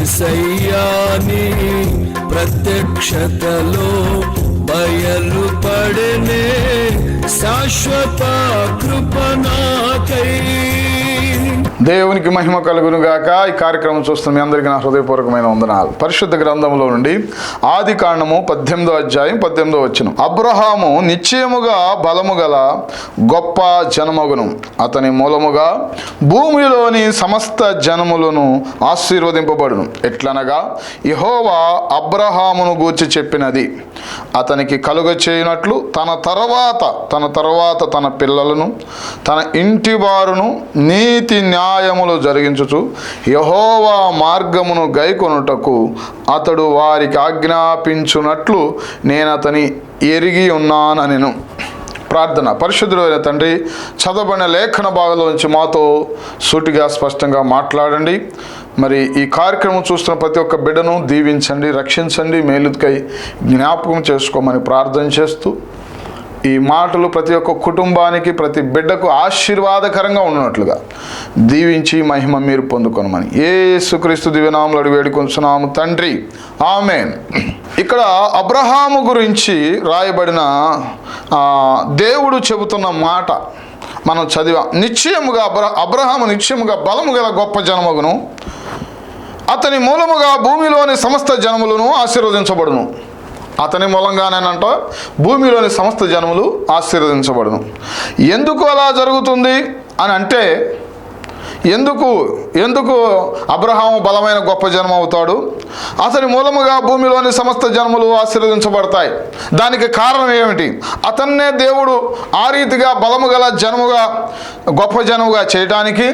యేసయ్యాని ప్రత్యక్షతలో బయలుపడనే శాశ్వత కృప నాకై. దేవునికి మహిమ కలుగును గాక. ఈ కార్యక్రమం చూస్తున్న మీ అందరికీ నా హృదయపూర్వకమైన వందనాలు. పరిశుద్ధ గ్రంథంలో నుండి ఆది కాండము 18వ అధ్యాయం 18వ వచనం. అబ్రహాము నిశ్చయముగా బలము గల గొప్ప జనమగును, అతని మూలముగా భూమిలోని సమస్త జనములను ఆశీర్వదింపబడును. ఎట్లనగా యెహోవా అబ్రహామును గూర్చి చెప్పినది, అతనికి కలుగ చేయనట్లు తన తర్వాత తన పిల్లలను తన ఇంటి వారును నీతి న్యాయములు జరిగించుచు యెహోవా మార్గమును గైకొనుటకు అతడు వారికి ఆజ్ఞాపించునట్లు నేను అతని ఎరిగి ఉన్నానెను. ప్రార్థన. పరిశుద్ధుడైన తండ్రి, చదవబడిన లేఖన భాగంలో నుంచి మాతో సూటిగా స్పష్టంగా మాట్లాడండి. మరి ఈ కార్యక్రమం చూస్తున్న ప్రతి ఒక్క బిడ్డను దీవించండి, రక్షించండి, మేలుకై జ్ఞాపకం చేసుకోమని ప్రార్థన చేస్తూ, ఈ మాటలు ప్రతి ఒక్క కుటుంబానికి, ప్రతి బిడ్డకు ఆశీర్వాదకరంగా ఉన్నట్లుగా దీవించి మహిమ మీరు పొందుకొనమని యేసుక్రీస్తు దివ్యనామములో అడిగి వేడుకొంచున్నాము తండ్రి, ఆమేన్. ఇక్కడ అబ్రహాము గురించి రాయబడిన దేవుడు చెబుతున్న మాట మనం చదివాం. నిశ్చయముగా అబ్రహాము నిశ్చయముగా బలము గల గొప్ప జనమగును, అతని మూలముగా భూమిలోని సమస్త జనములను ఆశీర్వదించబడును. అతని మూలంగానేనంట భూమిలోని సమస్త జనములు ఆశీర్వదించబడును. ఎందుకు అలా జరుగుతుంది అని అంటే, ఎందుకు అబ్రహాము బలమైన గొప్ప జనం అవుతాడు, అతని మూలముగా భూమిలోని సమస్త జనములు ఆశీర్వదించబడతాయి? దానికి కారణం ఏమిటి? అతన్నే దేవుడు ఆ రీతిగా బలము గల జనముగా, గొప్ప జనముగా చేయటానికి,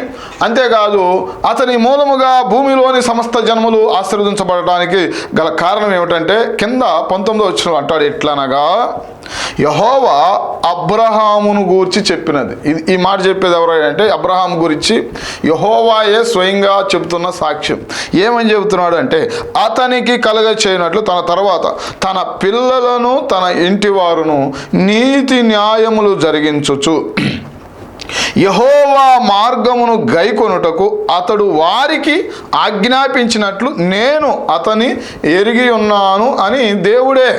అంతేకాదు అతని మూలముగా భూమిలోని సమస్త జనములు ఆశీర్వదించబడటానికి గల కారణం ఏమిటంటే, కింద 19వ వచనం అంటాడు, ఎట్లనగా యెహోవా అబ్రహామును గూర్చి చెప్పినది. ఈ మాట చెప్పేది ఎవరంటే అబ్రహాం గురించి యెహోవాయే స్వయంగా చెబుతున్న సాక్ష్యం. ఏమని చెబుతున్నాడు అంటే, అతనికి కలుగ చేయనట్లు తన తర్వాత తన పిల్లలను తన ఇంటి వారును నీతి న్యాయములు జరిగించుచు యెహోవా మార్గమును గైకొనుటకు అతడు వారికి ఆజ్ఞాపించినట్లు నేను అతని ఎరిగి ఉన్నాను అని దేవుడే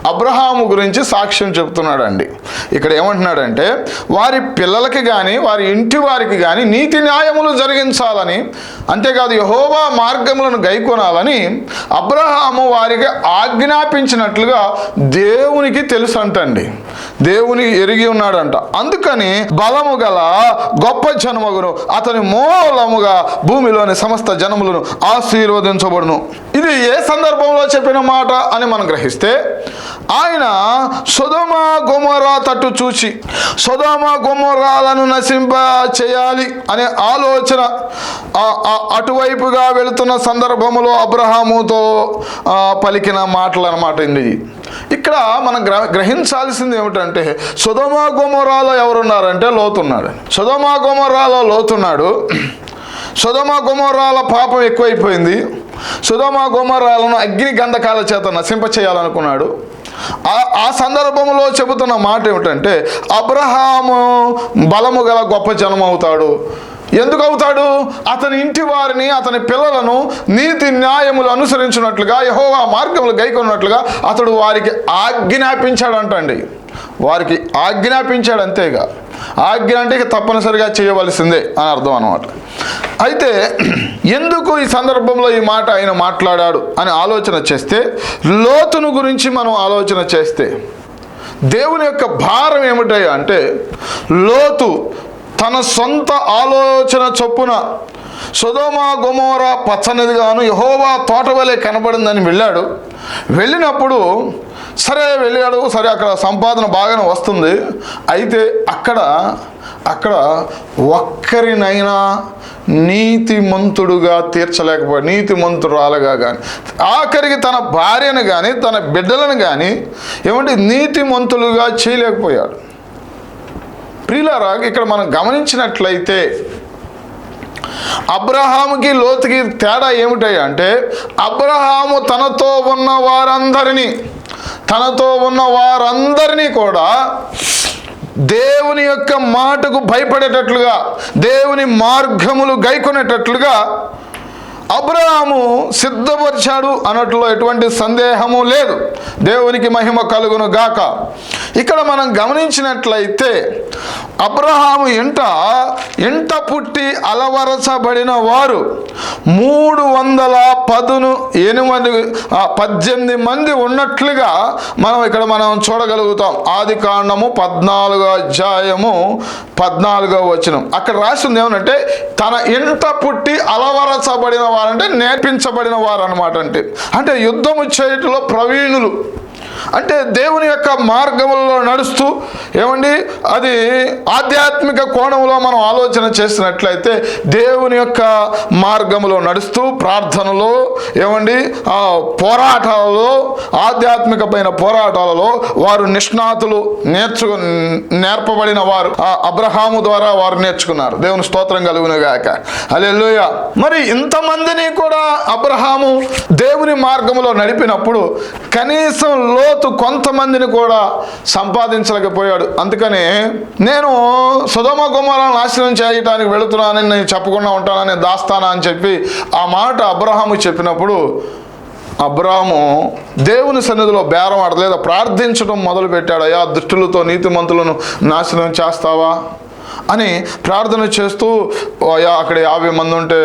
అబ్రహాము గురించి సాక్ష్యం చెబుతున్నాడండి. ఇక్కడ ఏమంటున్నాడంటే, వారి పిల్లలకి కానీ వారి ఇంటి వారికి కానీ నీతి న్యాయములు జరిగించాలని, అంతేకాదు యెహోవా మార్గములను గైకొనాలని అబ్రహాము వారికి ఆజ్ఞాపించినట్లుగా దేవునికి తెలుసు అంటండి, దేవుని ఎరిగి ఉన్నాడంట. అందుకని బలము గల గొప్ప జనమగును, అతని మూలముగా భూమిలోని సమస్త జనములను ఆశీర్వదించబడును. ఇది ఏ సందర్భంలో చెప్పిన మాట అని మనం గ్రహిస్తే, ఆయన సొదొమ గొమొర్రా తట్టు చూచి సొదొమ గొమొర్రాలను నశింప చేయాలి అనే ఆలోచన అటువైపుగా వెళుతున్న సందర్భంలో అబ్రహాముతో పలికిన మాటలు అన్నమాట. ఇక్కడ మనం గ్రహించాల్సింది ఏమిటంటే, సొదొమ గొమొర్రాలో ఎవరున్నారంటే లోతున్నాడు. సొదొమ గొమొర్రాలో లోతున్నాడు. సొదొమ గొమొర్రాల పాపం ఎక్కువైపోయింది. సొదొమ గొమొర్రాలను అగ్ని గంధకాల చేత నశింప చేయాలనుకున్నాడు. ఆ సందర్భంలో చెబుతున్న మాట ఏమిటంటే, అబ్రహాము బలము గల గొప్ప జనం అవుతాడు. ఎందుకు అవుతాడు? అతని ఇంటి వారిని, అతని పిల్లలను నీతి న్యాయములు అనుసరించినట్లుగా, యెహోవా మార్గములు గైకొన్నట్లుగా అతడు వారికి ఆజ్ఞాపించాడంటండి. వారికి ఆజ్ఞాపించాడు, అంతేగా. ఆజ్ఞ అంటే తప్పనిసరిగా చేయవలసిందే అని అర్థం అన్నమాట. అయితే ఎందుకు ఈ సందర్భంలో ఈ మాట ఆయన మాట్లాడాడు అని ఆలోచన చేస్తే, లోతును గురించి మనం ఆలోచన చేస్తే దేవుని యొక్క భారం ఏమిటాయి అంటే, లోతు తన సొంత ఆలోచన చొప్పున సొదొమ గొమొర్రా పచ్చనిదిగాను యెహోవా తోట వలె కనబడిందని వెళ్ళినప్పుడు వెళ్ళాడు. సరే, అక్కడ సంపాదన బాగానే వస్తుంది. అయితే అక్కడ ఒక్కరినైనా నీతిమంతుడుగా తీర్చలేకపోయాడు, నీతిమంతురాలుగా కానీ, ఆఖరికి తన భార్యను కానీ తన బిడ్డలను కానీ నీతిమంతులుగా చేయలేకపోయాడు. ప్రియులారా, ఇక్కడ మనం గమనించినట్లయితే అబ్రహాముకి లోతుకి తేడా ఏమిటాయి అంటే, అబ్రహాము తనతో ఉన్న వారందరినీ కూడా దేవుని యొక్క మాటకు భయపడేటట్లుగా, దేవుని మార్గములు గైకొనేటట్లుగా అబ్రహాము సిద్ధపరిచాడు అన్నట్లో ఎటువంటి సందేహము లేదు. దేవునికి మహిమ కలుగును గాక. ఇక్కడ మనం గమనించినట్లయితే అబ్రహాము ఇంట పుట్టి అలవరచబడిన వారు 318 మంది ఉన్నట్లుగా మనం చూడగలుగుతాం. ఆది కాండము 14వ అధ్యాయము 14వ వచనం. అక్కడ రాసింది ఏమనంటే తన ఇంట పుట్టి అలవరచబడిన వారంటే నేర్పించబడిన వారు అనమాట. అంటే యుద్ధము చేయటంలో ప్రవీణులు, అంటే దేవుని యొక్క మార్గములలో నడుస్తూ అది ఆధ్యాత్మిక కోణంలో మనం ఆలోచన చేసినట్లయితే దేవుని యొక్క మార్గములో నడుస్తూ ప్రార్థనలో పోరాటాలలో, ఆధ్యాత్మికమైన పోరాటాలలో వారు నిష్ణాతులు, నేర్పబడిన వారు అబ్రహాము ద్వారా వారు నేర్చుకున్నారు. దేవుని స్తోత్రం కలుగును గాక. హల్లెలూయా. మరి ఇంతమందిని కూడా అబ్రహాము దేవుని మార్గములో నడిపినప్పుడు కనీసం లోతు కొంతమందిని కూడా సంపాదించలేకపోయాడు. అందుకని నేను సొదొమ గొమొర్రా నాశనం చేయడానికి వెళుతున్నానని నేను చెప్పకుండా ఉంటానని దాస్తానా అని చెప్పి ఆ మాట అబ్రహాము చెప్పినప్పుడు అబ్రహాము దేవుని సన్నిధిలో బేరం ఆడలేదు, ప్రార్థించడం మొదలుపెట్టాడు. అయ్యా, దుష్టులతో నీతిమంతులను నాశనం చేస్తావా అని ప్రార్థన చేస్తూ, అక్కడ 50 మంది ఉంటే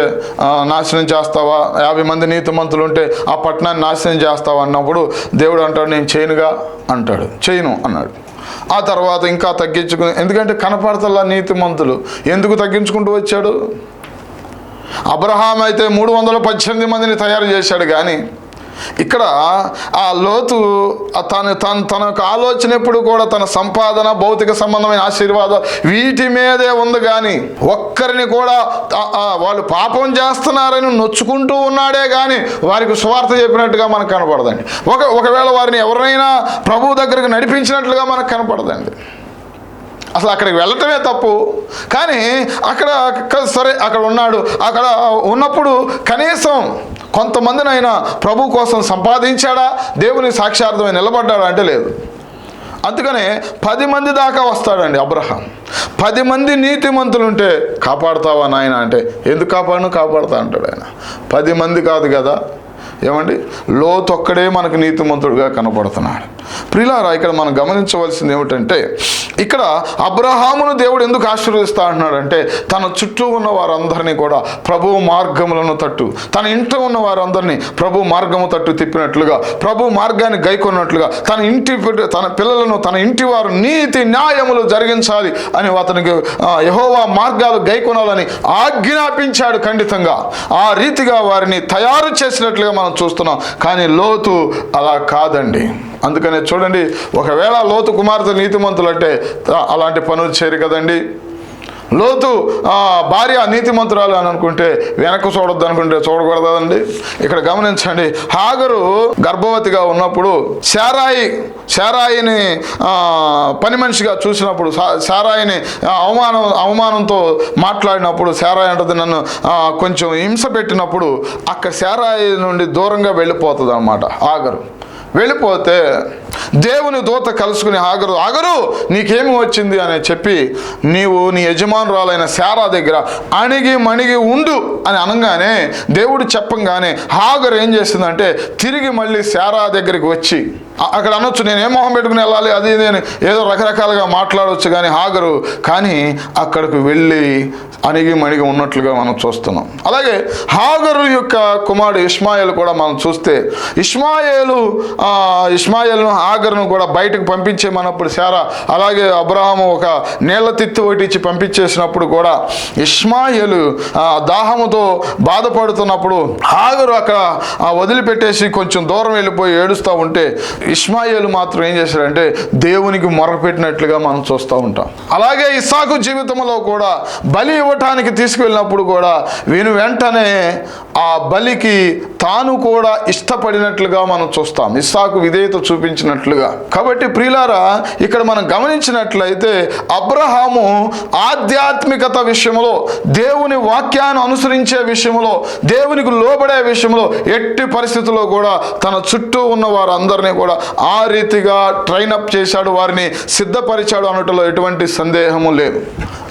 నాశనం చేస్తావా, 50 మంది నీతిమంతులు ఉంటే ఆ పట్టణాన్ని నాశనం చేస్తావా అన్నప్పుడు దేవుడు అంటాడు, నేను చేయను అన్నాడు. ఆ తర్వాత ఇంకా తగ్గించుకుని, ఎందుకంటే కనపడతల్లా నీతిమంతులు, ఎందుకు తగ్గించుకుంటూ వచ్చాడు? అబ్రహాం అయితే 318 మందిని తయారు చేశాడు. కానీ ఇక్కడ ఆ లోతు తన ఆలోచన ఎప్పుడు కూడా తన సంపాదన, భౌతిక సంబంధమైన ఆశీర్వాదం వీటి మీదే ఉంది. కానీ ఒక్కరిని కూడా వాళ్ళు పాపం చేస్తున్నారని నొచ్చుకుంటూ ఉన్నాడే కానీ వారికి సువార్త చెప్పినట్టుగా మనకు కనపడదండి. ఒకవేళ వారిని ఎవరినైనా ప్రభువు దగ్గరికి నడిపించినట్లుగా మనకు కనపడదండి. అసలు అక్కడికి వెళ్ళటమే తప్పు. కానీ సరే అక్కడ ఉన్నాడు, అక్కడ ఉన్నప్పుడు కనీసం కొంతమందినైనా ప్రభు కోసం సంపాదించాడా, దేవుని సాక్షార్థమై నిలబడ్డాడా అంటే లేదు. అందుకనే 10 మంది దాకా వస్తాడండి అబ్రహాం. 10 మంది నీతిమంతులుంటే కాపాడుతావా నాయన అంటే, ఎందుకు కాపాడుతా అంటాడు ఆయన. 10 మంది కాదు కదా, లోతు ఒక్కడే మనకు నీతిమంతుడుగా కనపడుతున్నాడు. ప్రియులారా, ఇక్కడ మనం గమనించవలసింది ఏమిటంటే, ఇక్కడ అబ్రహామును దేవుడు ఎందుకు ఆశీర్వదిస్తా అంటున్నాడంటే తన చుట్టూ ఉన్న వారందరినీ కూడా ప్రభువు మార్గములను తట్టు, తన ఇంట్లో ఉన్న వారందరినీ ప్రభు మార్గము తట్టు తిప్పినట్లుగా, ప్రభు మార్గాన్ని గైకొన్నట్లుగా, తన పిల్లలను, తన ఇంటి వారు నీతి న్యాయములు జరిగించాలి అని అతనికి యెహోవా మార్గాలు గైకొనాలని ఆజ్ఞాపించాడు ఖండితంగా. ఆ రీతిగా వారిని తయారు చేసినట్లుగా మనం చూస్తున్నాం. కానీ లోతు అలా కాదండి. అందుకనే చూడండి, ఒకవేళ లోతు కుమార్తె నీతిమంతులు అంటే అలాంటి పనులు చేయరు కదండి. లోతు భార్య నీతిమంతురాలు అని అనుకుంటే వెనక్కు చూడొద్దు అనుకుంటే చూడకూడదండి. ఇక్కడ గమనించండి, హాగరు గర్భవతిగా ఉన్నప్పుడు శారాయిని పని మనిషిగా చూసినప్పుడు, శారాయిని అవమానంతో మాట్లాడినప్పుడు, శారాయి అంటది నన్ను కొంచెం హింస పెట్టినప్పుడు అక్కడ శారాయి నుండి దూరంగా వెళ్ళిపోతుంది అన్నమాట. హాగరు వెళ్ళిపోతే దేవుని దూత కలుసుకుని ఆగరు నీకేమి వచ్చింది అని చెప్పి, నీవు నీ యజమానురాలైన శారా దగ్గర అణిగి మణిగి ఉండు అని అనగానే, దేవుడు చెప్పంగానే హాగరు ఏం చేసిందంటే తిరిగి మళ్ళీ శారా దగ్గరికి వచ్చి, అక్కడ అనొచ్చు నేను ఏ మొహం పెట్టుకుని వెళ్ళాలి అది నేను ఏదో రకరకాలుగా మాట్లాడవచ్చు, కానీ అక్కడికి వెళ్ళి అణిగి మణిగి ఉన్నట్లుగా మనం చూస్తున్నాం. అలాగే హాగరు యొక్క కుమారుడు ఇష్మాయేలు కూడా మనం చూస్తే, ఇష్మాయేలును హాగరును కూడా బయటకు పంపించేమన్నప్పుడు శారా, అలాగే అబ్రహాము ఒక నీళ్ల తిత్తి ఒకటి ఇచ్చి పంపించేసినప్పుడు కూడా ఇష్మాయేలు దాహముతో బాధపడుతున్నప్పుడు హాగరు అక్కడ వదిలిపెట్టేసి కొంచెం దూరం వెళ్ళిపోయి ఏడుస్తూ ఉంటే ఇష్మాయేలు మాత్రం ఏం చేశాడంటే దేవునికి మొరపెట్టినట్లుగా మనం చూస్తూ ఉంటాం. అలాగే ఇస్సాకు జీవితంలో కూడా బలి ఇవ్వటానికి తీసుకువెళ్ళినప్పుడు కూడా వెంటనే ఆ బలికి తాను కూడా ఇష్టపడినట్లుగా మనం చూస్తాం. ఇస్సాకు విధేయత చూపించిన పెట్టినట్లుగా. కాబట్టి ప్రియులారా, ఇక్కడ మనం గమనించినట్లయితే అబ్రహాము ఆధ్యాత్మికత విషయంలో, దేవుని వాక్యాన్ని అనుసరించే విషయంలో, దేవునికి లోబడే విషయంలో ఎట్టి పరిస్థితుల్లో కూడా తన చుట్టూ ఉన్న వారందరినీ కూడా ఆ రీతిగా ట్రైనప్ చేశాడు, వారిని సిద్ధపరిచాడు అనటంలో ఎటువంటి సందేహము లేదు.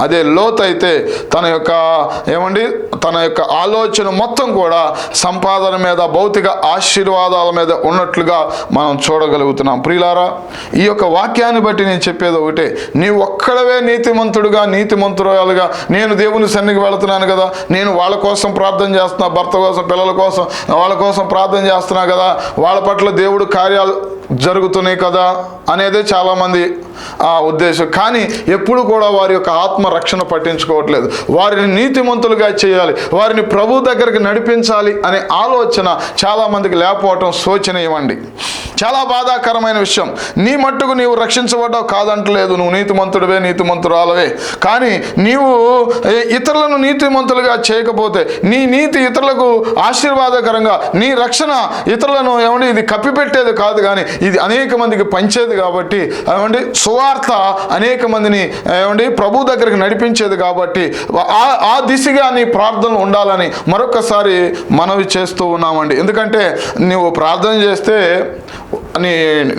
అదే లోతు అయితే తన యొక్క ఆలోచన మొత్తం కూడా సంపాదన మీద, భౌతిక ఆశీర్వాదాల మీద ఉన్నట్లుగా మనం చూడగలుగుతున్నాం. ప్రియులారా, ఈ యొక్క వాక్యాన్ని బట్టి నేను చెప్పేది ఒకటే, నీవు ఒక్కడవే నీతిమంతురాలుగా నేను దేవుని సన్నిధికి వెళుతున్నాను కదా, నేను వాళ్ళ కోసం ప్రార్థన చేస్తున్నా, భర్త కోసం, పిల్లల కోసం, వాళ్ళ కోసం ప్రార్థన చేస్తున్నా కదా, వాళ్ళ పట్ల దేవుడు కార్యాలు జరుగుతున్నాయి కదా అనేదే చాలామంది ఉద్దేశం. కానీ ఎప్పుడు కూడా వారి యొక్క ఆత్మ రక్షణ పట్టించుకోవట్లేదు. వారిని నీతిమంతులుగా చేయాలి, వారిని ప్రభు దగ్గరికి నడిపించాలి అనే ఆలోచన చాలామందికి లేకపోవటం శోచనీయమండి. చాలా బాధాకరమైన విషయం. నీ మట్టుకు నీవు రక్షించబడ్డావు కాదంటలేదు, నువ్వు నీతిమంతుడివే, నీతిమంతురాలవే. కానీ నీవు ఇతరులను నీతిమంతులుగా చేయకపోతే, నీ నీతి ఇతరులకు ఆశీర్వాదకరంగా, నీ రక్షణ ఇతరులను ఇది కప్పిపెట్టేది కాదు, కానీ ఇది అనేక మందికి పంచేది. కాబట్టి సువార్త అనేక మందిని ప్రభు దగ్గరికి నడిపించేది. కాబట్టి ఆ దిశగా నీ ప్రార్థనలు ఉండాలని మరొకసారి మనవి చేస్తూ ఉన్నామండి. ఎందుకంటే నువ్వు ప్రార్థన చేస్తే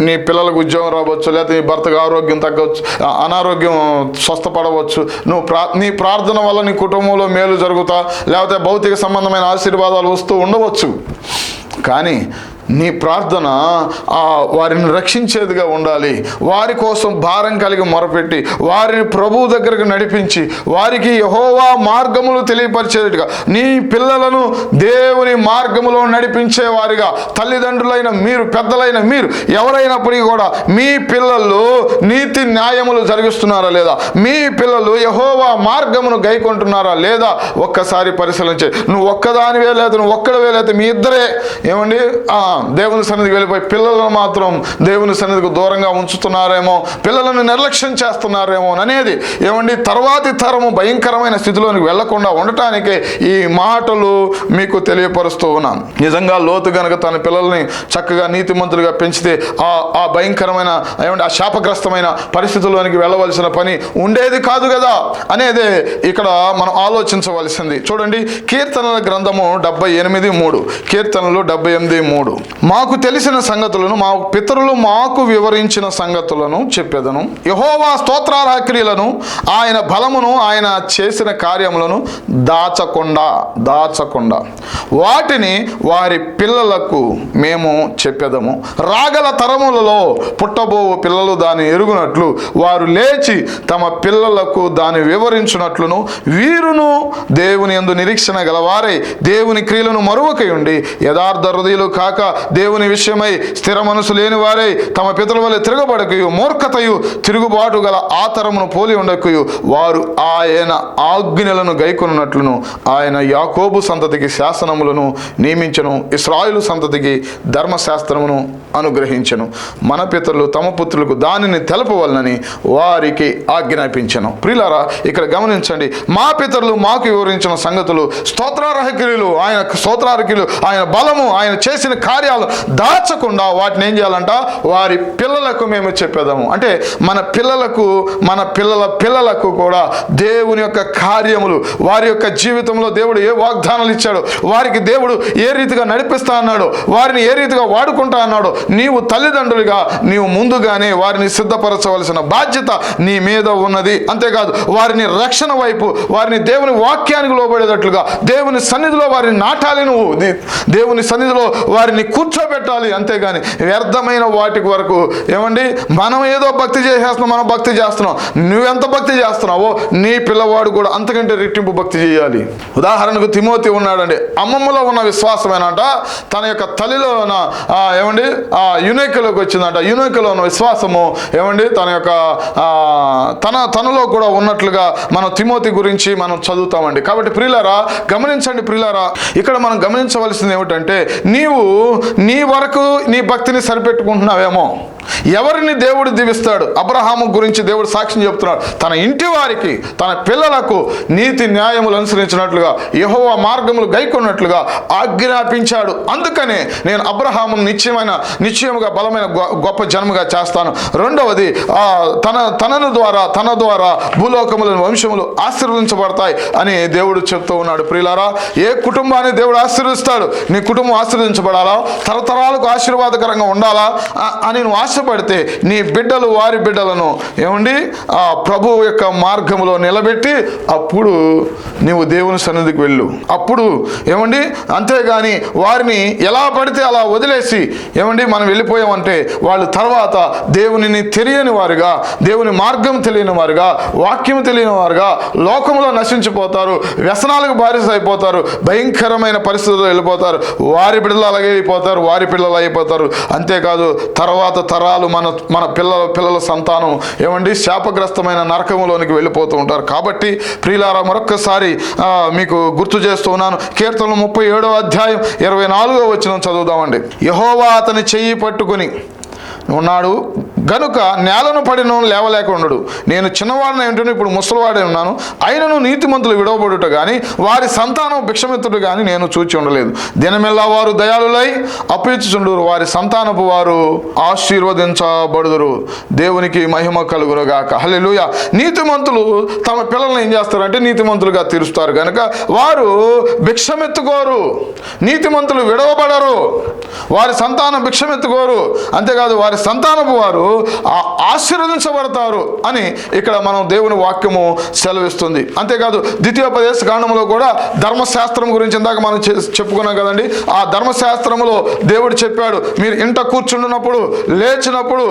నీ పిల్లలకు ఉద్యోగం రావచ్చు, లేకపోతే నీ భర్తకు ఆరోగ్యం తగ్గవచ్చు, అనారోగ్యం స్వస్థపడవచ్చు. నీ ప్రార్థన వల్ల నీ కుటుంబంలో మేలు జరుగుతా, లేకపోతే భౌతిక సంబంధమైన ఆశీర్వాదాలు వస్తూ ఉండవచ్చు. కానీ నీ ప్రార్థన వారిని రక్షించేదిగా ఉండాలి. వారి కోసం భారం కలిగి మొరపెట్టి వారిని ప్రభువు దగ్గరకు నడిపించి వారికి యెహోవా మార్గములు తెలియపరిచేట్టుగా, నీ పిల్లలను దేవుని మార్గములో నడిపించే వారిగా, తల్లిదండ్రులైన మీరు, పెద్దలైన మీరు ఎవరైనప్పటికీ కూడా మీ పిల్లలు నీతి న్యాయములు జరిగిస్తున్నారా లేదా, మీ పిల్లలు యెహోవా మార్గమును గైకొంటున్నారా లేదా ఒక్కసారి పరిశీలించే. నువ్వు ఒక్కదానివే లేదు, నువ్వు ఒక్కడవే లేదు, మీ ఇద్దరే దేవుని సన్నిధికి వెళ్ళిపోయి పిల్లలను మాత్రం దేవుని సన్నిధికి దూరంగా ఉంచుతున్నారేమో, పిల్లలను నిర్లక్ష్యం చేస్తున్నారేమో అనేది తర్వాతి తరము భయంకరమైన స్థితిలోనికి వెళ్లకుండా ఉండటానికే ఈ మాటలు మీకు తెలియపరుస్తూ ఉన్నాను. నిజంగా లోతు గనక తన పిల్లల్ని చక్కగా నీతిమంతులుగా పెంచితే ఆ భయంకరమైన ఆ శాపగ్రస్తమైన పరిస్థితుల్లోనికి వెళ్ళవలసిన పని ఉండేది కాదు కదా అనేదే ఇక్కడ మనం ఆలోచించవలసింది. చూడండి, కీర్తనల గ్రంథము 78:3, కీర్తనలు 78:3. మాకు తెలిసిన సంగతులను, మా పితరులు మాకు వివరించిన సంగతులను చెప్పెదను. యెహోవా స్తోత్రార్హ క్రియలను, ఆయన బలమును, ఆయన చేసిన కార్యములను దాచకుండా వాటిని వారి పిల్లలకు మేము చెప్పెదము. రాగల తరములలో పుట్టబోవు పిల్లలు దాన్ని ఎరుగునట్లు, వారు లేచి తమ పిల్లలకు దాన్ని వివరించున్నట్లును, వీరును దేవుని యందు నిరీక్షణ గలవారై దేవుని క్రియలను మరువకయుండి యథార్థ హృదయులు కాక దేవుని విషయమై స్థిర మనసు లేని వారై తమ పితరుల వలె తిరగబడకయు, మూర్ఖతయు తిరుగుబాటు గల ఆతరమును పోలి ఉండకయు, వారు ఆయన ఆజ్ఞలను గైకొనున్నట్లును ఆయన యాకోబు సంతతికి శాసనములను నియమించను, ఇశ్రాయేలు సంతతికి ధర్మశాస్త్రమును అనుగ్రహించను. మన పితరులు తమ పుత్రులకు దానిని తెలపవలనని వారికి ఆజ్ఞాపించను. ప్రియులారా, ఇక్కడ గమనించండి, మా పితరులు మాకు వివరించిన సంగతులు, స్తోత్రార్హక్రియలు, ఆయన బలము, ఆయన చేసిన కార్యాలు దాచకుండా వాటిని ఏం చేయాలంట, వారి పిల్లలకు మేము చెప్పేదాము. అంటే మన పిల్లలకు కూడా దేవుని యొక్క కార్యములు, వారి యొక్క జీవితంలో దేవుడు ఏ వాగ్దానాలు ఇచ్చాడో, వారికి దేవుడు ఏ రీతిగా నడిపిస్తా అన్నాడో, వారిని ఏ రీతిగా వాడుకుంటా అన్నాడో, నీవు తల్లిదండ్రులుగా నీవు ముందుగానే వారిని సిద్ధపరచవలసిన బాధ్యత నీ మీద ఉన్నది. అంతేకాదు, వారిని రక్షణ వైపు, వారిని దేవుని వాక్యానికి లోబడేటట్లుగా దేవుని సన్నిధిలో వారిని నాటాలి, నువ్వు దేవుని సన్నిధిలో వారిని కూర్చోబెట్టాలి. అంతేగాని వ్యర్థమైన వాటికి వరకు మనం ఏదో భక్తి చేసేస్తున్నాం, మనం భక్తి చేస్తున్నాం, నువ్వెంత భక్తి చేస్తున్నావో నీ పిల్లవాడు కూడా అంతకంటే రెట్టింపు భక్తి చేయాలి. ఉదాహరణకు తిమోతి ఉన్నాడండి, అమ్మమ్మలో ఉన్న విశ్వాసమేనంట తన యొక్క తల్లిలో ఉన్న యునైకలోకి వచ్చిందంట. యునైకలో ఉన్న విశ్వాసము తన యొక్క తనలో కూడా ఉన్నట్లుగా మనం తిమోతి గురించి మనం చదువుతామండి. కాబట్టి ప్రియులారా, గమనించండి ప్రియులారా, ఇక్కడ మనం గమనించవలసింది ఏమిటంటే, నీవు నీ వరకు నీ భక్తిని సరిపెట్టుకుంటున్నావేమో. ఎవరిని దేవుడు దీవిస్తాడు? అబ్రహాము గురించి దేవుడు సాక్ష్యం చెప్తున్నాడు. తన ఇంటి వారికి, తన పిల్లలకు నీతి న్యాయములు అనుసరించినట్లుగా, యెహోవా మార్గములు గైకొన్నట్లుగా ఆజ్ఞాపించాడు. అందుకనే నేను అబ్రహామును నిశ్చయముగా బలమైన గొప్ప జన్మగా చేస్తాను. రెండవది, తన ద్వారా భూలోకములను వంశములు ఆశీర్వదించబడతాయి అని దేవుడు చెప్తూ ఉన్నాడు. ప్రియులారా, ఏ కుటుంబాన్ని దేవుడు ఆశీర్వదిస్తాడు? నీ కుటుంబం ఆశీర్వదించబడాలా, తరతరాలకు ఆశీర్వాదకరంగా ఉండాలా అని నువ్వు ఆశపడితే నీ బిడ్డలు వారి బిడ్డలను ప్రభువు యొక్క మార్గములో నిలబెట్టి అప్పుడు నీవు దేవుని సన్నిధికి వెళ్ళు. అప్పుడు అంతేగాని వారిని ఎలా పడితే అలా వదిలేసి మనం వెళ్ళిపోయామంటే వాళ్ళు తర్వాత దేవునిని తెలియని వారుగా, దేవుని మార్గం తెలియని వారుగా, వాక్యం తెలియని వారుగా లోకంలో నశించిపోతారు, వ్యసనాలకు బారిస అయిపోతారు, భయంకరమైన పరిస్థితుల్లో వెళ్ళిపోతారు. వారి బిడ్డలు అలాగే అయిపోతారు, వారి పిల్లలు అయిపోతారు. అంతేకాదు తర్వాత తరాలు మన పిల్లల సంతానం శాపగ్రస్తమైన నరకములోనికి వెళ్ళిపోతూ ఉంటారు. కాబట్టి ప్రియులారా, మరొక్కసారి మీకు గుర్తు చేస్తూ ఉన్నాను. కీర్తనలు 37వ అధ్యాయం 24వ వచనం చదువుదామండి. యెహోవా అతని చెయ్యి పట్టుకుని ఉన్నాడు గనుక నేలను పడిన లేవలేక ఉండడు. నేను చిన్నవాడిని ఉంటున్నాను, ఇప్పుడు ముసలివాడే ఉన్నాను. అయినను నీతిమంతులు విడవబడుట కానీ వారి సంతానం భిక్షమెత్తుడు కానీ నేను చూచి ఉండలేదు. దినమెల్లా వారు దయాళులై అప్పగించుచుండురు, వారి సంతానపు వారు ఆశీర్వదించబడుదురు. దేవునికి మహిమ కలుగునుగాక. హల్లెలూయా. నీతిమంతులు తమ పిల్లల్ని ఏం చేస్తారంటే నీతిమంతులుగా తీరుస్తారు కనుక వారు భిక్షమెత్తుకోరు, నీతిమంతులు విడవబడరు, వారి సంతానం భిక్షమెత్తుకోరు. అంతేకాదు వారి సంతానపు వారు ఆశీర్వదించబడతారు అని ఇక్కడ మనం దేవుని వాక్యము సెలవిస్తుంది. అంతేకాదు ద్వితీయోపదేశ కాండములో కూడా ధర్మశాస్త్రం గురించి ఇందాక మనం చెప్పుకున్నాం కదండి. ఆ ధర్మశాస్త్రములో దేవుడు చెప్పాడు, మీరు ఇంట కూర్చుంటున్నప్పుడు లేచినప్పుడు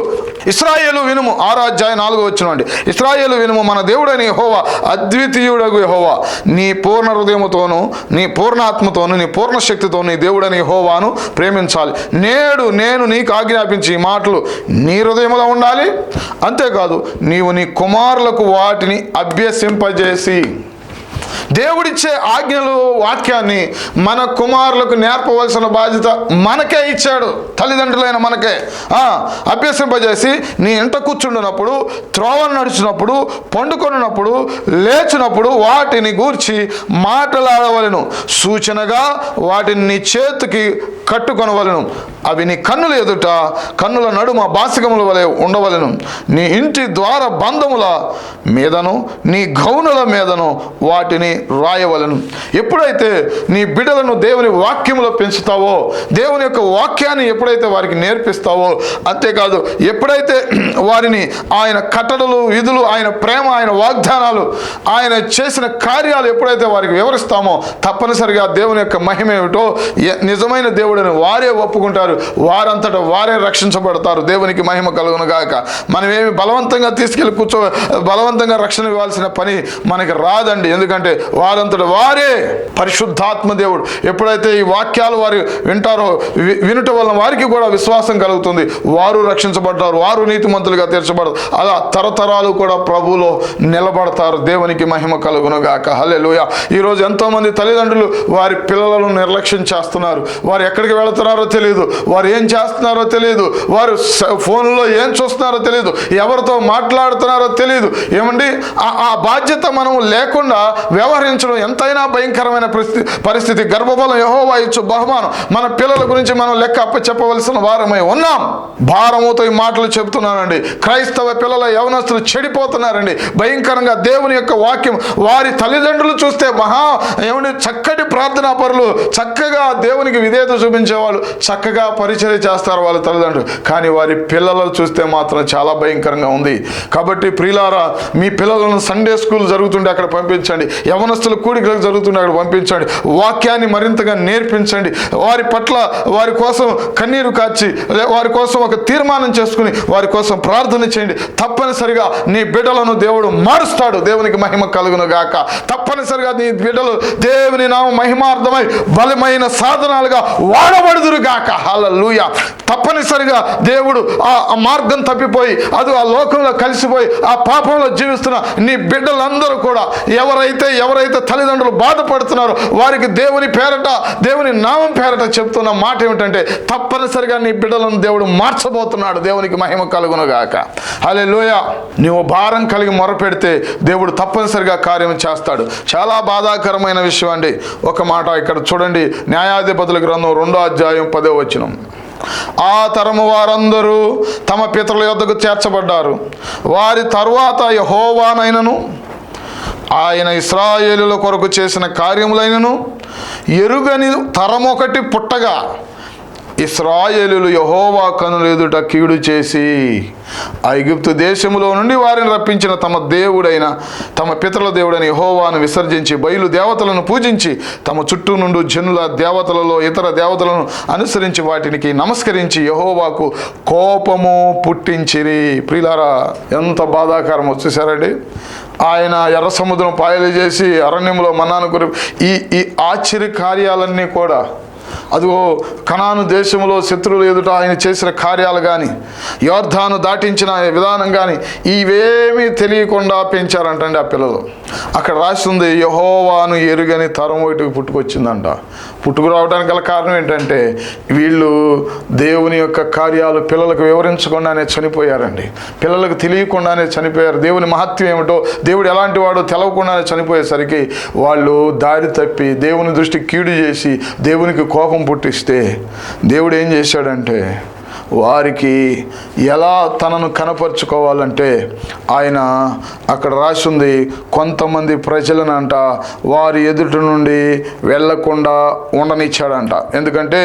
ఇశ్రాయేలు వినుము. 6వ అధ్యాయం 4వ వచనం అండి. ఇశ్రాయేలు వినుము, మన దేవుడైన యెహోవా అద్వితీయుడగు యెహోవా, నీ పూర్ణ హృదయముతోను, నీ పూర్ణాత్మతోను, నీ పూర్ణ శక్తితో నీ దేవుడైన యెహోవాను ప్రేమించాలి. నేడు నేను నీకు ఆజ్ఞాపించి ఈ మాటలు నీ హృదయంలో ఉండాలి. అంతేకాదు నీవు నీ కుమారులకు వాటిని అభ్యసింపజేసి, దేవుడిచ్చే ఆజ్ఞలు వాక్యాన్ని మన కుమారులకు నేర్పవలసిన బాధ్యత మనకే ఇచ్చాడు, తల్లిదండ్రులైన మనకే. అభ్యసింపజేసి నీ ఇంట కూర్చుండినప్పుడు, త్రోవను నడిచినప్పుడు, పండుకొనినప్పుడు, లేచినప్పుడు వాటిని గూర్చి మాట్లాడవలెను. సూచనగా వాటిని నీ చేతికి కట్టుకొనవలెను. అవి నీ కన్నుల ఎదుట, కన్నుల నడుమ బాసికముల వలె ఉండవలెను. నీ ఇంటి ద్వార బంధముల మీదను, నీ గౌనుల మీదను వాటిని రాయవలను. ఎప్పుడైతే నీ బిడ్డలను దేవుని వాక్యములో పెంచుతావో, దేవుని యొక్క వాక్యాన్ని ఎప్పుడైతే వారికి నేర్పిస్తావో, అంతేకాదు ఎప్పుడైతే వారిని ఆయన కట్టడలు, విధులు, ఆయన ప్రేమ, ఆయన వాగ్దానాలు, ఆయన చేసిన కార్యాలు ఎప్పుడైతే వారికి వివరిస్తామో తప్పనిసరిగా దేవుని యొక్క మహిమ ఏమిటో, నిజమైన దేవుడిని వారే ఒప్పుకుంటారు, వారంతటా వారే రక్షించబడతారు. దేవునికి మహిమ కలుగును గాక. మనమేమి బలవంతంగా తీసుకెళ్ళి బలవంతంగా రక్షణ ఇవ్వాల్సిన పని మనకి రాదండి. ఎందుకంటే వారంతట వారే, పరిశుద్ధాత్మ దేవుడు ఎప్పుడైతే ఈ వాక్యాలు వారు వింటారో, వినుట వలన వారికి కూడా విశ్వాసం కలుగుతుంది, వారు రక్షించబడతారు, వారు నీతిమంతులుగా తీర్చబడతారు. అలా తరతరాలు కూడా ప్రభువులో నిలబడతారు. దేవునికి మహిమ కలుగును గాక. హల్లెలూయా. ఈరోజు ఎంతోమంది తల్లిదండ్రులు వారి పిల్లలను నిర్లక్ష్యం చేస్తున్నారు. వారు ఎక్కడికి వెళుతున్నారో తెలియదు, వారు ఏం చేస్తున్నారో తెలియదు, వారు ఫోన్లో ఏం చూస్తున్నారో తెలియదు, ఎవరితో మాట్లాడుతున్నారో తెలియదు. ఆ బాధ్యత మనం లేకుండా వ్యవహరించడం ఎంతైనా భయంకరమైన పరిస్థితి. గర్భఫలం యెహోవా ఇచ్చు బహుమానం. మన పిల్లల గురించి మనం లెక్క చెప్పవలసిన వారమై ఉన్నాం. భారముతో ఈ మాటలు చెబుతున్నానండి. క్రైస్తవ పిల్లల యవనస్తులు చెడిపోతున్నారండి భయంకరంగా. దేవుని యొక్క వాక్యం వారి తల్లిదండ్రులు చూస్తే చక్కటి ప్రార్థనా పరులు, చక్కగా దేవునికి విధేయత చూపించేవాళ్ళు, చక్కగా పరిచర్య చేస్తారు వాళ్ళ తల్లిదండ్రులు. కానీ వారి పిల్లలు చూస్తే మాత్రం చాలా భయంకరంగా ఉంది. కాబట్టి ప్రియులారా, మీ పిల్లలను సండే స్కూల్ జరుగుతుంటే అక్కడ పంపించండి, యవనస్తుల కూడికలకు జరుగుతుంటే అక్కడ పంపించండి, వాక్యాన్ని మరింతగా నేర్పించండి, వారి పట్ల వారి కోసం కన్నీరు కార్చి వారి కోసం ఒక తీర్మానం చేసుకుని వారి కోసం ప్రార్థన చేయండి. తప్పనిసరిగా నీ బిడ్డలను దేవుడు మారుస్తాడు. దేవునికి మహిమ కలుగును గాక. తప్పనిసరిగా నీ బిడ్డలు దేవుని నామ మహిమార్థమై బలమైన సాధనాలుగా వాడబడుదురు గాక. హల్లెలూయా. తప్పనిసరిగా దేవుడు ఆ మార్గం తప్పిపోయి అది ఆ లోకంలో కలిసిపోయి ఆ పాపంలో జీవిస్తున్న నీ బిడ్డలందరూ కూడా ఎవరైతే తల్లిదండ్రులు బాధపడుతున్నారో వారికి దేవుని పేరట, దేవుని నామం పేరట చెప్తున్న మాట ఏమిటంటే తప్పనిసరిగా నీ బిడ్డలను దేవుడు మార్చబోతున్నాడు. దేవునికి మహిమ కలుగును గాక. హల్లెలూయా. నువ్వు భారం కలిగి మొరపెడితే దేవుడు తప్పనిసరిగా కార్యం చేస్తాడు. చాలా బాధాకరమైన విషయం అండి. ఒక మాట ఇక్కడ చూడండి, న్యాయాధిపతుల గ్రంథం 2వ అధ్యాయం 10వ వచనం. ఆ తరము వారందరూ తమ పితరుల యొద్దకు చేర్చబడ్డారు. వారి తరువాత యెహోవానైనను ఆయన ఇశ్రాయేలుల కొరకు చేసిన కార్యములైనను ఎరుగని తరమొకటి పుట్టగా ఇశ్రాయేలులు యెహోవా కనుల ఎదుట కీడు చేసి ఐగుప్తు దేశములో నుండి వారిని రప్పించిన తమ పితరుల దేవుడైన యెహోవాను విసర్జించి బయలు దేవతలను పూజించి తమ చుట్టూ నుండి జనుల దేవతలలో ఇతర దేవతలను అనుసరించి వాటికి నమస్కరించి యెహోవాకు కోపము పుట్టించిరి. ప్రియులారా, ఎంత బాధాకరం వచ్చేసారండి. ఆయన ఎర్ర సముద్రం పాయలు చేసి అరణ్యంలో మన్నాను కురి ఈ ఆశ్చర్య కార్యాలన్నీ కూడా అదిగో కనాను దేశంలో శత్రువులు ఎదుట ఆయన చేసిన కార్యాలు కానీ యోర్దాను దాటించిన విధానం కానీ ఇవేమీ తెలియకుండా పెంచారంటండి ఆ పిల్లలు. అక్కడ రాస్తుంది యెహోవాను ఎరుగని తరం ఒకటికి పుట్టుకొచ్చిందంట. పుట్టుకురావడానికి గల కారణం ఏంటంటే వీళ్ళు దేవుని యొక్క కార్యాలు పిల్లలకు వివరించకుండానే చనిపోయారండి. పిల్లలకు తెలియకుండానే చనిపోయారు. దేవుని మహత్యం ఏమిటో, దేవుడు ఎలాంటి వాడో తెలవకుండానే చనిపోయేసరికి వాళ్ళు దారి తప్పి దేవుని దృష్టికి కీడు చేసి దేవునికి కోపం పుట్టిస్తే దేవుడు ఏం చేశాడంటే వారికి ఎలా తనను కనపరుచుకోవాలంటే ఆయన అక్కడ రాసింది కొంతమంది ప్రజలనంట వారి ఎదుట నుండి వెళ్లకుండా ఉండనిచ్చాడంట. ఎందుకంటే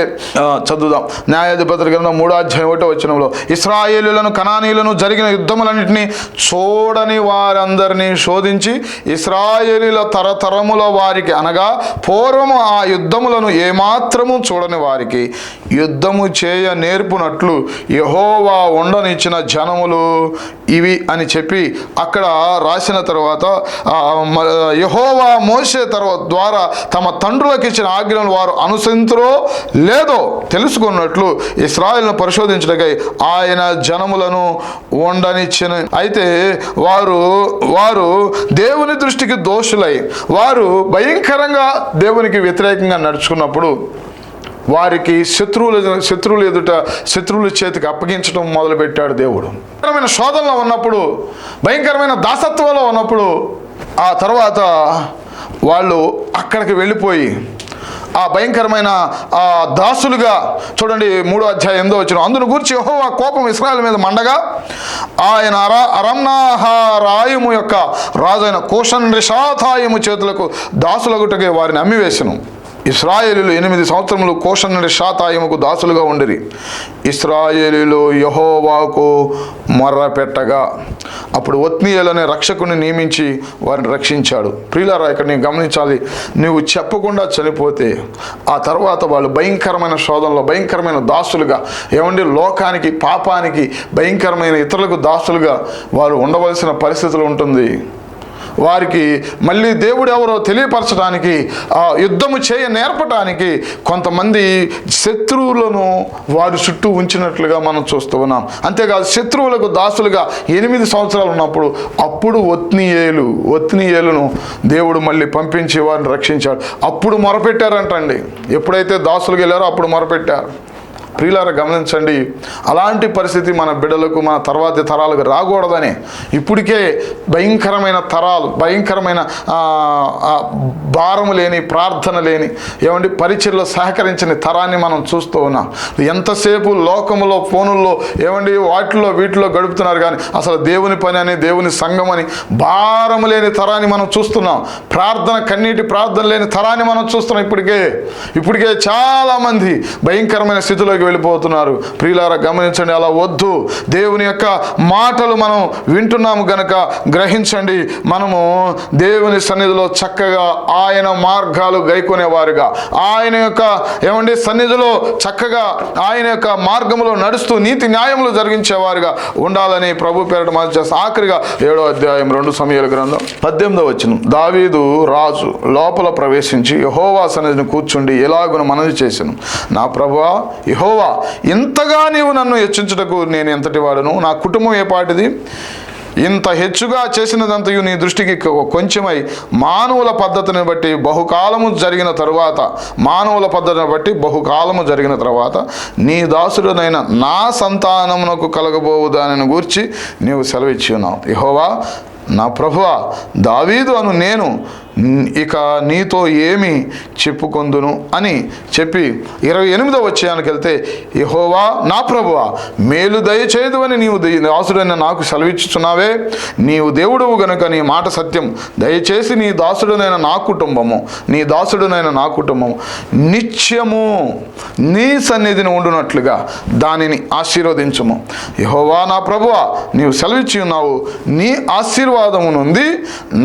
చదువుదాం, న్యాయాధిపతుల గ్రంథం 3వ అధ్యాయం 1వ వచనంలో ఇశ్రాయేలులను కనానీయులను జరిగిన యుద్ధములన్నింటినీ చూడని వారందరినీ శోధించి ఇశ్రాయేలీల తరతరముల వారికి అనగా పూర్వము ఆ యుద్ధములను ఏమాత్రము చూడని వారికి యుద్ధము చేయ నేర్పునట్లు యెహోవా ఉండనిచ్చిన జనములు ఇవి అని చెప్పి అక్కడ రాసిన తర్వాత యెహోవా మోషే ద్వారా తమ తండ్రులకు ఇచ్చిన ఆజ్ఞలను వారు అనుసరించురో లేదో తెలుసుకున్నట్లు ఇశ్రాయేలును పరిశోధించడకై ఆయన జనములను ఉండనిచ్చిన. అయితే వారు దేవుని దృష్టికి దోషులై వారు భయంకరంగా దేవునికి వ్యతిరేకంగా నడుచుకున్నప్పుడు వారికి శత్రువుల ఎదుట శత్రువుల చేతికి అప్పగించడం మొదలుపెట్టాడు దేవుడు. భయంకరమైన శోధనలో ఉన్నప్పుడు, భయంకరమైన దాసత్వంలో ఉన్నప్పుడు ఆ తర్వాత వాళ్ళు అక్కడికి వెళ్ళిపోయి ఆ భయంకరమైన దాసులుగా చూడండి 3వ అధ్యాయం 8వ వచనం. అందును గూర్చి యెహోవా కోపం ఇశ్రాయేలు మీద మండగా ఆయన అరమ్నాహారాయము యొక్క రాజైన కూషన్ రిషాతాయము చేతులకు దాసులగుటకే వారిని అమ్మివేసెను. ఇశ్రాయేలీలు 8 సంవత్సరములు కూషన్ రిషాతాయముకు దాసులుగా ఉండిరి. ఇశ్రాయేలీలు యెహోవాకు మొర్రపెట్టగా అప్పుడు ఒత్నీయేలు అనే రక్షకుని నియమించి వారిని రక్షించాడు. ప్రియులారా, ఇక్కడ నేను గమనించాలి, నువ్వు చెప్పకుండా చనిపోతే ఆ తర్వాత వాళ్ళు భయంకరమైన శోధనలో భయంకరమైన దాసులుగా లోకానికి పాపానికి భయంకరమైన ఇతరులకు దాసులుగా వారు ఉండవలసిన పరిస్థితులు ఉంటుంది. వారికి మళ్ళీ దేవుడు ఎవరో తెలియపరచడానికి యుద్ధము చేయ నేర్పడానికి కొంతమంది శత్రువులను వారి చుట్టూ ఉంచినట్లుగా మనం చూస్తూ ఉన్నాం. అంతేకాదు శత్రువులకు దాసులుగా 8 సంవత్సరాలు ఉన్నప్పుడు అప్పుడు ఒత్నీయేలును దేవుడు మళ్ళీ పంపించి వారిని రక్షించాడు. అప్పుడు మొరపెట్టారంటండి. ఎప్పుడైతే దాసులుగా వెళ్ళారో అప్పుడు మొరపెట్టారు. ప్రియులారా, గమనించండి, అలాంటి పరిస్థితి మన బిడ్డలకు మన తర్వాతి తరాలకు రాకూడదని ఇప్పటికే భయంకరమైన భారము లేని ప్రార్థన లేని పరిచర్లో సహకరించని తరాన్ని మనం చూస్తూ ఉన్నాం. ఎంతసేపు లోకములో ఫోనుల్లో వాటిల్లో వీటిలో గడుపుతున్నారు కానీ అసలు దేవుని పని అని దేవుని సంఘం అని భారము లేని తరాన్ని మనం చూస్తున్నాం. కన్నీటి ప్రార్థన లేని తరాన్ని మనం చూస్తున్నాం. ఇప్పటికే చాలామంది భయంకరమైన స్థితిలోకి వెళ్ళిపోతున్నారు. ప్రియులారా, గమనించండి, అలా వద్దు. దేవుని యొక్క మాటలు మనం వింటున్నాము గనక గ్రహించండి. మనము దేవుని సన్నిధిలో చక్కగా ఆయన మార్గాలు గైకొనేవారుగా, ఆయన యొక్క సన్నిధిలో చక్కగా ఆయన యొక్క మార్గంలో నడుస్తూ నీతి న్యాయములు జరిగించేవారుగా ఉండాలని ప్రభు పేరట మనం చేస్తాం. ఆఖరిగా 7వ అధ్యాయం 2 సమూయేలు గ్రంథం 18వ వచనం. దావీదు రాజు లోపల ప్రవేశించి యెహోవా సన్నిధిని కూర్చుండి ఎలాగున మనవి చేసెను, నా ప్రభువా యెహోవా యెహోవా, ఇంతగా నీవు నన్ను హెచ్చించుటకు నేను ఎంతటి వాడును? నా కుటుంబం ఏ పాటిది? ఇంత హెచ్చుగా చేసినదంతయు నీ దృష్టికి కొంచెమై మానవుల పద్ధతిని బట్టి బహుకాలము జరిగిన తరువాత నీ దాసుడనైన నా సంతానమునకు కలగబోవు దానిని గూర్చి నీవు సెలవిచ్చి ఉన్నావు. యెహోవా, నా ప్రభువా, దావీదు అను నేను ఇక నీతో ఏమి చెప్పుకొందును అని చెప్పి 28వ వచనానికి వెళ్తే, యెహోవా నా ప్రభువా, మేలు దయచేదువని నీవు దాసుడైన నాకు సెలవిచ్చుచున్నావే. నీవు దేవుడవు గనుక నీ మాట సత్యం. దయచేసి నీ దాసుడునైన నా కుటుంబము నిత్యము నీ సన్నిధిని ఉండునట్లుగా దానిని ఆశీర్వదించుము. యెహోవా నా ప్రభువా, నీవు సెలవిచ్చి ఉన్నావు, నీ ఆశీర్వాదము నుండి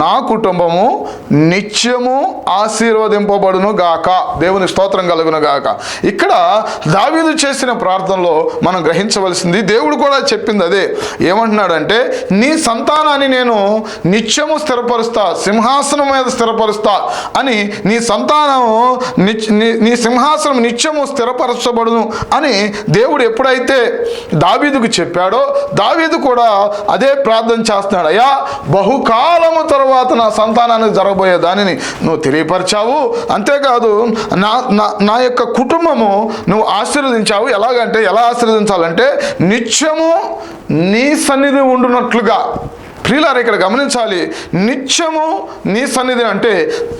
నా కుటుంబము నిత్యము ఆశీర్వదింపబడును గాక. దేవుని స్తోత్రం కలుగును గాక. ఇక్కడ దావీదు చేసిన ప్రార్థనలో మనం గ్రహించవలసింది, దేవుడు కూడా చెప్పింది అదే. ఏమంటున్నాడంటే, నీ సంతానాన్ని నేను నిత్యము స్థిరపరుస్తా, సింహాసనం మీద స్థిరపరుస్తా అని, నీ సంతానం నీ సింహాసనం నిత్యము స్థిరపరచబడును అని దేవుడు ఎప్పుడైతే దావీదుకు చెప్పాడో, దావీదు కూడా అదే ప్రార్థన చేస్తున్నాడు. అయ్యా, బహుకాలము తర్వాత నా సంతానానికి జరగబోయే దానిని నువ్వు తెలియపరిచావు. అంతేకాదు నా యొక్క కుటుంబము నువ్వు ఆశీర్వదించావు. ఎలాగంటే, ఎలా ఆశీర్వదించాలంటే నిత్యము నీ సన్నిధి ఉండునట్లుగా. ప్రియులారా, ఇక్కడ గమనించాలి, నిత్యము నీ సన్నిధి అంటే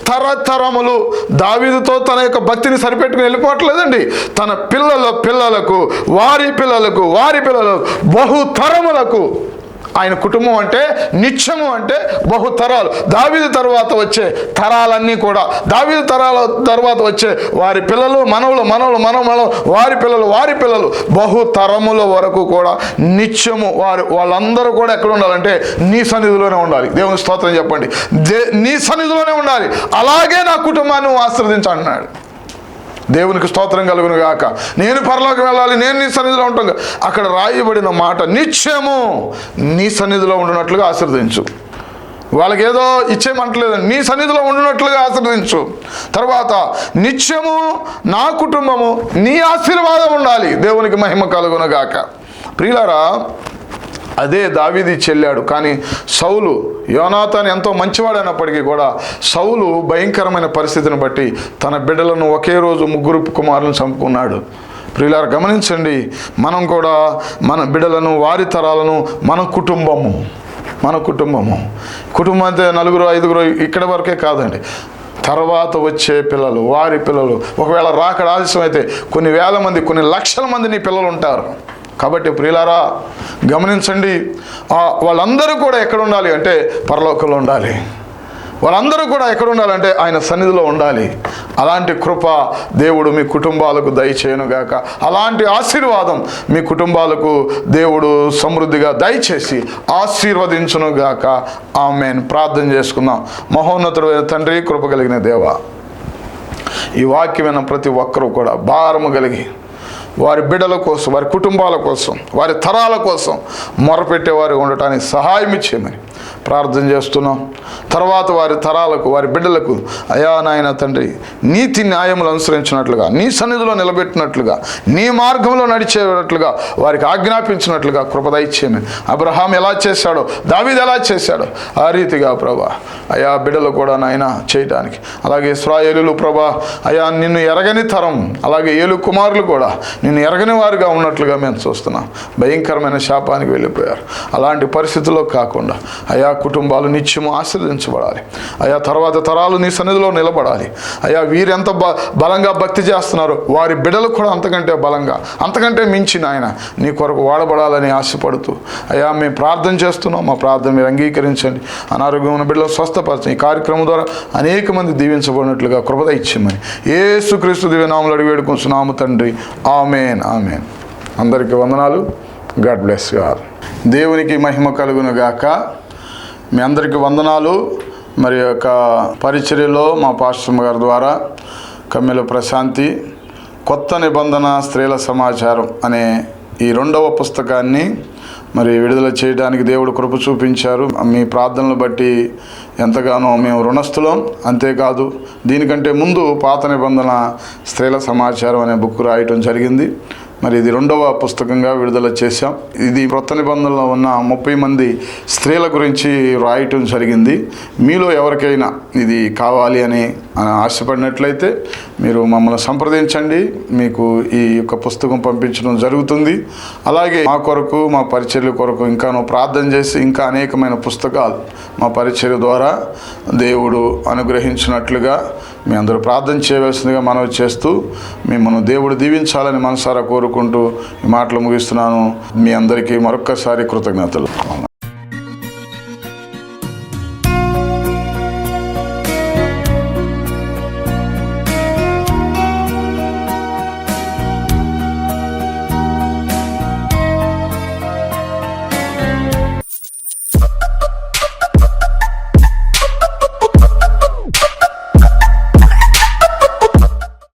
తరతరములు. దావీదుతో తన యొక్క భక్తిని సరిపెట్టుకుని వెళ్ళిపోవట్లేదండి. తన పిల్లలకు వారి పిల్లలకు బహుతరములకు ఆయన కుటుంబం అంటే నిత్యము అంటే బహుతరాలు. దావీదు తర్వాత వచ్చే తరాలన్నీ కూడా, దావీదు తరాల తర్వాత వచ్చే వారి పిల్లలు, మనవలు, వారి పిల్లలు బహుతరముల వరకు కూడా నిత్యము వాళ్ళందరూ కూడా ఎక్కడ ఉండాలంటే నీ సన్నిధిలోనే ఉండాలి. దేవుని స్తోత్రం చెప్పండి. నీ సన్నిధిలోనే ఉండాలి. అలాగే నా కుటుంబాన్ని ఆశీర్వదించంటున్నాడు. దేవునికి స్తోత్రం కలుగును గాక. నేను పరలోకి వెళ్ళాలి, నేను నీ సన్నిధిలో ఉంటాను. అక్కడ రాయబడిన మాట, నిత్యము నీ సన్నిధిలో ఉండునట్లుగా ఆశీర్వదించు. వాళ్ళకి ఏదో ఇచ్చేయమంటలేదండి, నీ సన్నిధిలో ఉండునట్లుగా ఆశీర్వదించు. తర్వాత నిత్యము నా కుటుంబము నీ ఆశీర్వాదం ఉండాలి. దేవునికి మహిమ కలుగును గాక. ప్రియులారా, అదే దావీదు చెల్లాడు. కానీ సౌలు, యోనాతాను ఎంతో మంచివాడైనప్పటికీ కూడా సౌలు భయంకరమైన పరిస్థితిని బట్టి తన బిడ్డలను ఒకే రోజు 3 కుమారులను చంపుకున్నాడు. ప్రియులారా, గమనించండి, మనం కూడా మన బిడ్డలను, వారి తరాలను, మన కుటుంబం అంటే 4-5 ఇక్కడ వరకే కాదండి, తర్వాత వచ్చే పిల్లలు, వారి పిల్లలు, ఒకవేళ రాకడ ఆలస్యం అయితే కొన్ని వేల మంది, కొన్ని లక్షల మంది నీ పిల్లలు ఉంటారు. కాబట్టి ప్రియులారా, గమనించండి, వాళ్ళందరూ కూడా ఎక్కడ ఉండాలి అంటే పరలోకంలో ఉండాలి. వాళ్ళందరూ కూడా ఎక్కడ ఉండాలంటే ఆయన సన్నిధిలో ఉండాలి. అలాంటి కృప దేవుడు మీ కుటుంబాలకు దయచేయనుగాక. అలాంటి ఆశీర్వాదం మీ కుటుంబాలకు దేవుడు సమృద్ధిగా దయచేసి ఆశీర్వదించునుగాక. ఆమేన్. ప్రార్థన చేసుకుందాం. మహోన్నతుడైన తండ్రి, కృప కలిగిన దేవా, ఈ వాక్యమైన ప్రతి ఒక్కరూ కూడా భారము కలిగి వారి బిడ్డల కోసం, వారి కుటుంబాల కోసం, వారి తరాల కోసం మొరపెట్టేవారు ఉండటానికి సహాయం ఇచ్చేయమని ప్రార్థన చేస్తున్నాం. తర్వాత వారి తరాలకు, వారి బిడ్డలకు అయా నాయన తండ్రి, నీతి న్యాయములు అనుసరించినట్లుగా, నీ సన్నిధిలో నిలబెట్టినట్లుగా, నీ మార్గంలో నడిచేటట్లుగా, వారికి ఆజ్ఞాపించినట్లుగా కృప దయచేయమని. అబ్రహాం ఎలా చేశాడో, దావీదు ఎలా చేశాడో ఆ రీతిగా ప్రభా అయా బిడ్డలు కూడా నాయన చేయడానికి, అలాగే ఇశ్రాయేలులు ప్రభా అయా నిన్ను ఎరగని తరం, అలాగే ఏలు కుమారులు కూడా నిన్ను ఎరగని వారుగా ఉన్నట్లుగా మేము చూస్తున్నాం. భయంకరమైన శాపానికి వెళ్ళిపోయారు. అలాంటి పరిస్థితుల్లో కాకుండా అయా కుటుంబాలు నిత్యము ఆశీర్వదించబడాలి. అయా తర్వాత తరాలు నీ సన్నిధిలో నిలబడాలి. అయా వీరెంత బలంగా భక్తి చేస్తున్నారు, వారి బిడ్డలు కూడా అంతకంటే బలంగా, అంతకంటే మించి నాయన నీ కొరకు వాడబడాలని ఆశపడుతూ అయా మేము ప్రార్థన చేస్తున్నాం. మా ప్రార్థన మీరు అంగీకరించండి. అనారోగ్యం ఉన్న బిడ్డలు స్వస్థపరచండి. ఈ కార్యక్రమం ద్వారా అనేక మంది దీవించబడినట్లుగా కృప ఇచ్చామని యేసుక్రీస్తు దివ్యనామములో అడిగి వేడుకొంచున్నాము తండ్రి. ఆమేన్. ఆమేన్. అందరికీ వందనాలు. God bless you all. దేవునికి మహిమ కలుగును గాక. మీ అందరికీ వందనాలు. మరి యొక్క పరిచర్యలో మా పాస్టర్ గారి ద్వారా కమ్మెల ప్రశాంతి కొత్త నిబంధన స్త్రీల సమాచారం అనే ఈ 2వ పుస్తకాన్ని మరి విడుదల చేయడానికి దేవుడు కృప చూపించారు. మీ ప్రార్థనలు బట్టి ఎంతగానో మేము రుణస్థులం. అంతేకాదు, దీనికంటే ముందు పాత నిబంధన స్త్రీల సమాచారం అనే బుక్ రాయటం జరిగింది. మరి ఇది 2వ పుస్తకంగా విడుదల చేశాం. ఇది క్రొత్త నిబంధనలో ఉన్న 30 మంది స్త్రీల గురించి రాయటం జరిగింది. మీలో ఎవరికైనా ఇది కావాలి అని ఆశపడినట్లయితే మీరు మమ్మల్ని సంప్రదించండి, మీకు ఈ యొక్క పుస్తకం పంపించడం జరుగుతుంది. అలాగే మా కొరకు, మా పరిచర్య కొరకు ఇంకాను ప్రార్థన చేసి ఇంకా అనేకమైన పుస్తకాలు మా పరిచర్య ద్వారా దేవుడు అనుగ్రహించినట్లుగా మీ అందరూ ప్రార్థన చేయవలసిందిగా మనవి చేస్తూ మిమ్మల్ని దేవుడు దీవించాలని మనసారా కోరుకుంటూ ఈ మాటలు ముగిస్తున్నాను. మీ అందరికీ మరొక్కసారి కృతజ్ఞతలు.